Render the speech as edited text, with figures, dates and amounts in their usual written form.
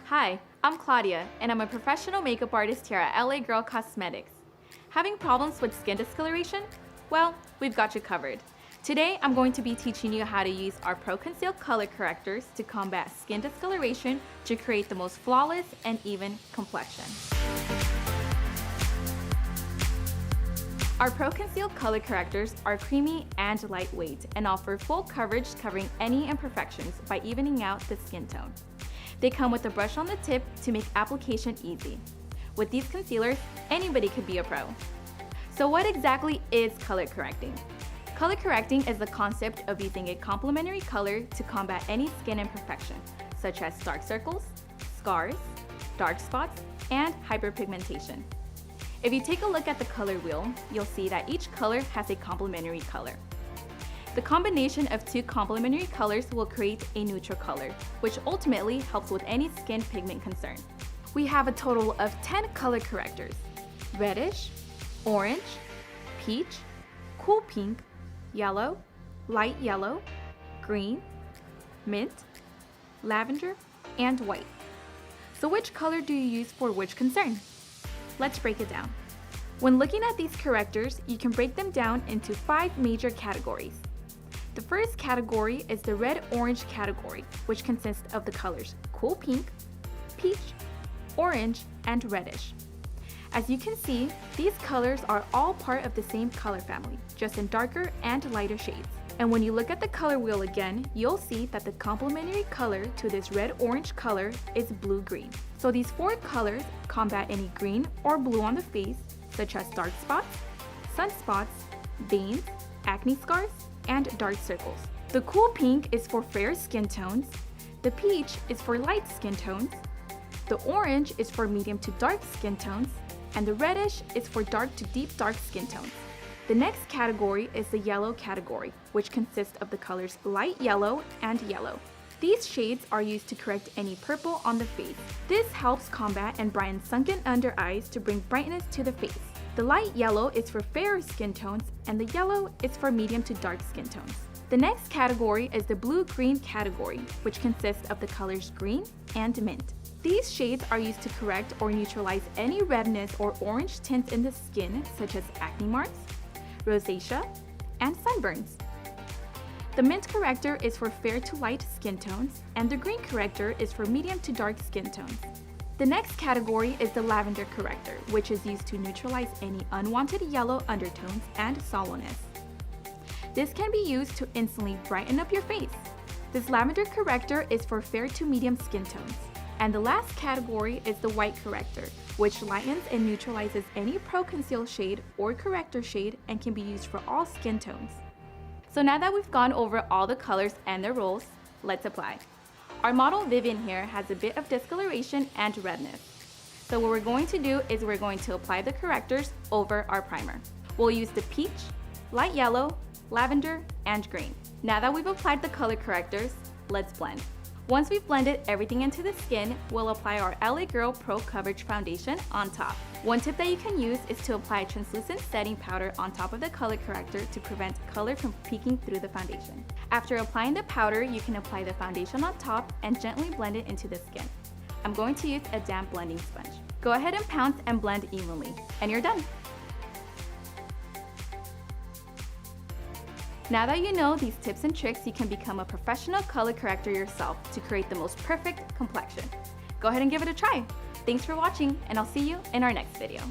Hi, I'm Claudia, and I'm a professional makeup artist here at LA Girl Cosmetics. Having problems with skin discoloration? Well, we've got you covered. Today, I'm going to be teaching you how to use our Pro Conceal color correctors to combat skin discoloration to create the most flawless and even complexion. Our Pro Conceal color correctors are creamy and lightweight and offer full coverage covering any imperfections by evening out the skin tone. They come with a brush on the tip to make application easy. With these concealers, anybody could be a pro. So what exactly is color correcting? Color correcting is the concept of using a complementary color to combat any skin imperfection, such as dark circles, scars, dark spots, and hyperpigmentation. If you take a look at the color wheel, you'll see that each color has a complementary color. The combination of two complementary colors will create a neutral color, which ultimately helps with any skin pigment concern. We have a total of 10 color correctors: reddish, orange, peach, cool pink, yellow, light yellow, green, mint, lavender, and white. So which color do you use for which concern? Let's break it down. When looking at these correctors, you can break them down into 5 major categories. The first category is the red-orange category, which consists of the colors cool pink, peach, orange, and reddish. As you can see, these colors are all part of the same color family, just in darker and lighter shades. And when you look at the color wheel again, you'll see that the complementary color to this red-orange color is blue-green. So these 4 colors combat any green or blue on the face, such as dark spots, sunspots, veins, acne scars, and dark circles. The cool pink is for fair skin tones, the peach is for light skin tones, the orange is for medium to dark skin tones, and the reddish is for dark to deep dark skin tones. The next category is the yellow category, which consists of the colors light yellow and yellow. These shades are used to correct any purple on the face. This helps combat and brighten sunken under eyes to bring brightness to the face. The light yellow is for fairer skin tones, and the yellow is for medium to dark skin tones. The next category is the blue-green category, which consists of the colors green and mint. These shades are used to correct or neutralize any redness or orange tints in the skin, such as acne marks, rosacea, and sunburns. The mint corrector is for fair to light skin tones, and the green corrector is for medium to dark skin tones. The next category is the lavender corrector, which is used to neutralize any unwanted yellow undertones and sallowness. This can be used to instantly brighten up your face. This lavender corrector is for fair to medium skin tones. And the last category is the white corrector, which lightens and neutralizes any Pro Conceal shade or corrector shade and can be used for all skin tones. So now that we've gone over all the colors and their roles, let's apply. Our model Vivian here has a bit of discoloration and redness. So what we're going to do is we're going to apply the correctors over our primer. We'll use the peach, light yellow, lavender, and green. Now that we've applied the color correctors, let's blend. Once we've blended everything into the skin, we'll apply our LA Girl Pro Coverage Foundation on top. One tip that you can use is to apply a translucent setting powder on top of the color corrector to prevent color from peeking through the foundation. After applying the powder, you can apply the foundation on top and gently blend it into the skin. I'm going to use a damp blending sponge. Go ahead and pounce and blend evenly, and you're done. Now that you know these tips and tricks, you can become a professional color corrector yourself to create the most perfect complexion. Go ahead and give it a try. Thanks for watching, and I'll see you in our next video.